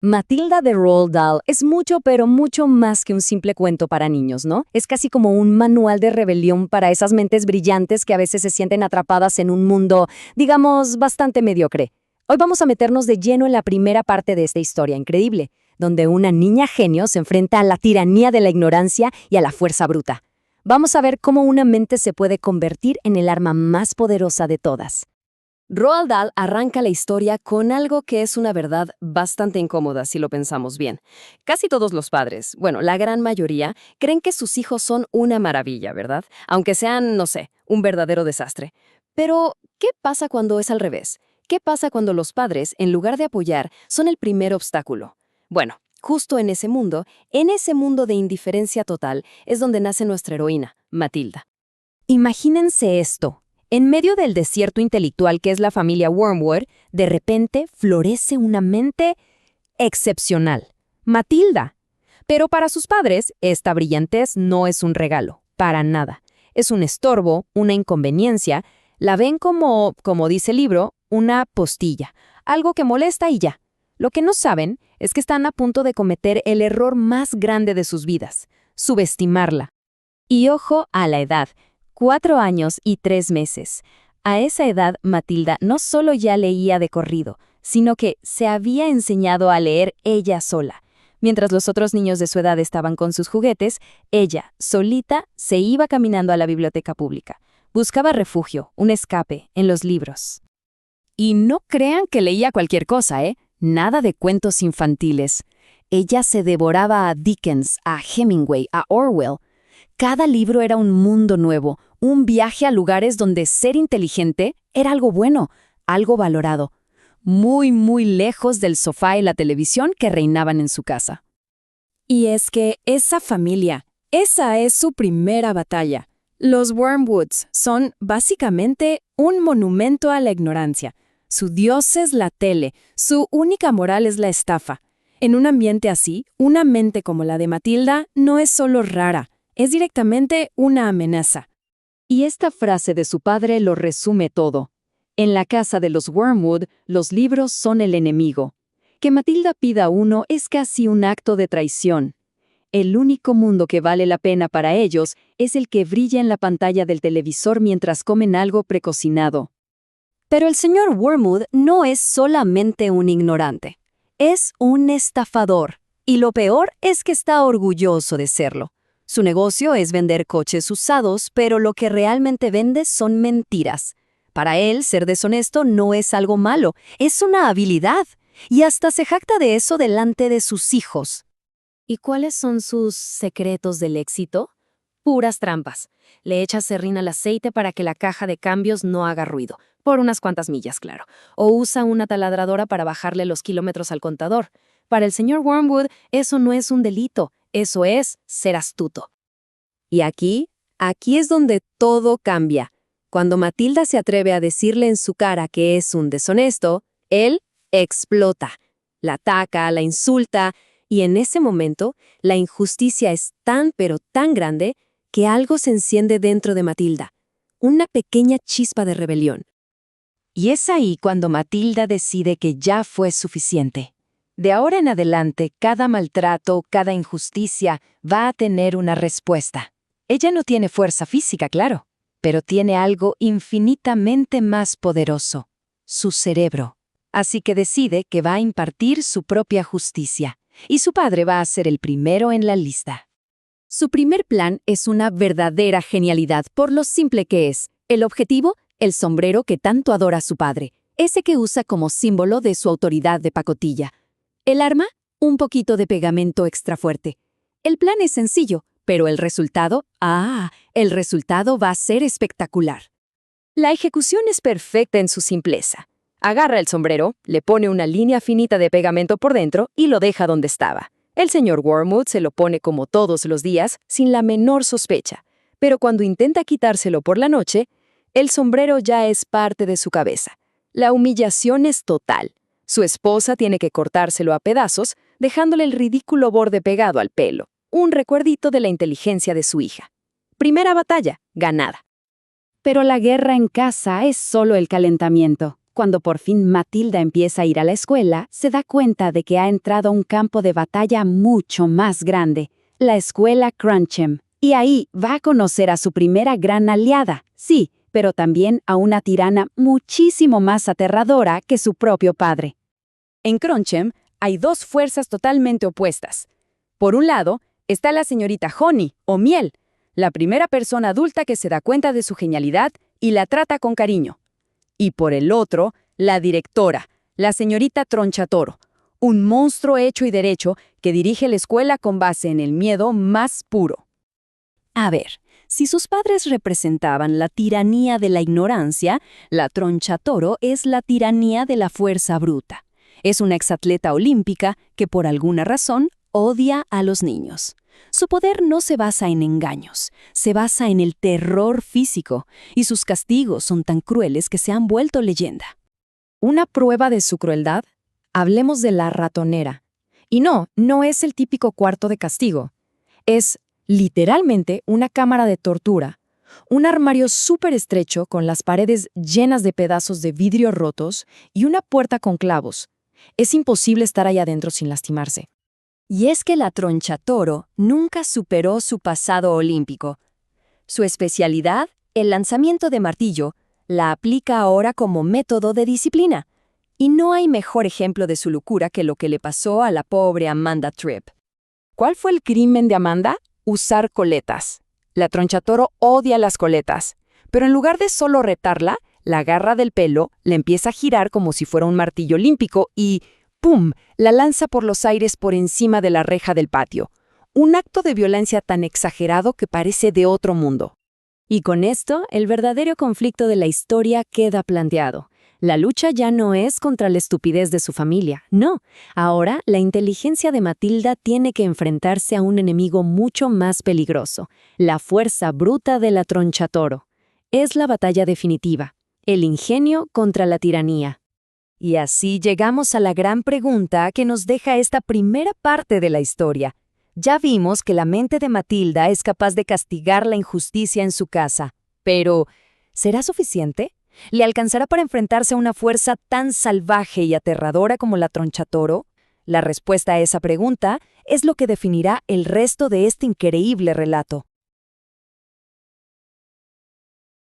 Matilda de Roald Dahl es mucho, pero mucho más que un simple cuento para niños, ¿no? Es casi como un manual de rebelión para esas mentes brillantes que a veces se sienten atrapadas en un mundo, digamos, bastante mediocre. Hoy vamos a meternos de lleno en la primera parte de esta historia increíble, donde una niña genio se enfrenta a la tiranía de la ignorancia y a la fuerza bruta. Vamos a ver cómo una mente se puede convertir en el arma más poderosa de todas. Roald Dahl arranca la historia con algo que es una verdad bastante incómoda si lo pensamos bien. Casi todos los padres, bueno, la gran mayoría, creen que sus hijos son una maravilla, ¿verdad? Aunque sean, no sé, un verdadero desastre. Pero, ¿qué pasa cuando es al revés? ¿Qué pasa cuando los padres, en lugar de apoyar, son el primer obstáculo? Bueno, justo en ese mundo de indiferencia total, es donde nace nuestra heroína, Matilda. Imagínense esto. En medio del desierto intelectual que es la familia Wormwood, de repente florece una mente excepcional, Matilda. Pero para sus padres, esta brillantez no es un regalo, para nada. Es un estorbo, una inconveniencia. La ven como dice el libro, una postilla, algo que molesta y ya. Lo que no saben es que están a punto de cometer el error más grande de sus vidas, subestimarla. Y ojo a la edad. 4 años y 3 meses. A esa edad, Matilda no solo ya leía de corrido, sino que se había enseñado a leer ella sola. Mientras los otros niños de su edad estaban con sus juguetes, ella, solita, se iba caminando a la biblioteca pública. Buscaba refugio, un escape, en los libros. Y no crean que leía cualquier cosa, ¿eh? Nada de cuentos infantiles. Ella se devoraba a Dickens, a Hemingway, a Orwell. Cada libro era un mundo nuevo, un viaje a lugares donde ser inteligente era algo bueno, algo valorado, muy, muy lejos del sofá y la televisión que reinaban en su casa. Y es que esa familia, esa es su primera batalla. Los Wormwoods son básicamente un monumento a la ignorancia. Su dios es la tele, su única moral es la estafa. En un ambiente así, una mente como la de Matilda no es solo rara, es directamente una amenaza. Y esta frase de su padre lo resume todo. En la casa de los Wormwood, los libros son el enemigo. Que Matilda pida uno es casi un acto de traición. El único mundo que vale la pena para ellos es el que brilla en la pantalla del televisor mientras comen algo precocinado. Pero el señor Wormwood no es solamente un ignorante. Es un estafador. Y lo peor es que está orgulloso de serlo. Su negocio es vender coches usados, pero lo que realmente vende son mentiras. Para él, ser deshonesto no es algo malo, es una habilidad. Y hasta se jacta de eso delante de sus hijos. ¿Y cuáles son sus secretos del éxito? Puras trampas. Le echa serrín al aceite para que la caja de cambios no haga ruido, por unas cuantas millas, claro. O usa una taladradora para bajarle los kilómetros al contador. Para el señor Wormwood, eso no es un delito. Eso es ser astuto. Y aquí es donde todo cambia. Cuando Matilda se atreve a decirle en su cara que es un deshonesto, él explota. La ataca, la insulta, y en ese momento la injusticia es tan pero tan grande que algo se enciende dentro de Matilda. Una pequeña chispa de rebelión. Y es ahí cuando Matilda decide que ya fue suficiente. De ahora en adelante, cada maltrato, cada injusticia va a tener una respuesta. Ella no tiene fuerza física, claro, pero tiene algo infinitamente más poderoso, su cerebro. Así que decide que va a impartir su propia justicia, y su padre va a ser el primero en la lista. Su primer plan es una verdadera genialidad por lo simple que es. El objetivo, el sombrero que tanto adora su padre, ese que usa como símbolo de su autoridad de pacotilla. El arma, un poquito de pegamento extra fuerte. El plan es sencillo, pero el resultado va a ser espectacular. La ejecución es perfecta en su simpleza. Agarra el sombrero, le pone una línea finita de pegamento por dentro y lo deja donde estaba. El señor Wormwood se lo pone como todos los días, sin la menor sospecha. Pero cuando intenta quitárselo por la noche, el sombrero ya es parte de su cabeza. La humillación es total. Su esposa tiene que cortárselo a pedazos, dejándole el ridículo borde pegado al pelo, un recuerdito de la inteligencia de su hija. Primera batalla, ganada. Pero la guerra en casa es solo el calentamiento. Cuando por fin Matilda empieza a ir a la escuela, se da cuenta de que ha entrado a un campo de batalla mucho más grande, la escuela Crunchem. Y ahí va a conocer a su primera gran aliada, sí, pero también a una tirana muchísimo más aterradora que su propio padre. En Crunchem hay dos fuerzas totalmente opuestas. Por un lado, está la señorita Honey, o Miel, la primera persona adulta que se da cuenta de su genialidad y la trata con cariño. Y por el otro, la directora, la señorita Tronchatoro, un monstruo hecho y derecho que dirige la escuela con base en el miedo más puro. A ver, si sus padres representaban la tiranía de la ignorancia, la Tronchatoro es la tiranía de la fuerza bruta. Es una exatleta olímpica que por alguna razón odia a los niños. Su poder no se basa en engaños, se basa en el terror físico, y sus castigos son tan crueles que se han vuelto leyenda. Una prueba de su crueldad, hablemos de la ratonera. Y no es el típico cuarto de castigo. Es literalmente una cámara de tortura, un armario súper estrecho con las paredes llenas de pedazos de vidrio rotos y una puerta con clavos. Es imposible estar ahí adentro sin lastimarse. Y es que la Tronchatoro nunca superó su pasado olímpico. Su especialidad, el lanzamiento de martillo, la aplica ahora como método de disciplina. Y no hay mejor ejemplo de su locura que lo que le pasó a la pobre Amanda Tripp. ¿Cuál fue el crimen de Amanda? Usar coletas. La Tronchatoro odia las coletas, pero en lugar de solo retarla, la agarra del pelo, la empieza a girar como si fuera un martillo olímpico y ¡pum!, la lanza por los aires por encima de la reja del patio. Un acto de violencia tan exagerado que parece de otro mundo. Y con esto, el verdadero conflicto de la historia queda planteado. La lucha ya no es contra la estupidez de su familia, no. Ahora, la inteligencia de Matilda tiene que enfrentarse a un enemigo mucho más peligroso, la fuerza bruta de la Tronchatoro. Es la batalla definitiva, el ingenio contra la tiranía. Y así llegamos a la gran pregunta que nos deja esta primera parte de la historia. Ya vimos que la mente de Matilda es capaz de castigar la injusticia en su casa. Pero, ¿será suficiente? ¿Le alcanzará para enfrentarse a una fuerza tan salvaje y aterradora como la Tronchatoro? La respuesta a esa pregunta es lo que definirá el resto de este increíble relato.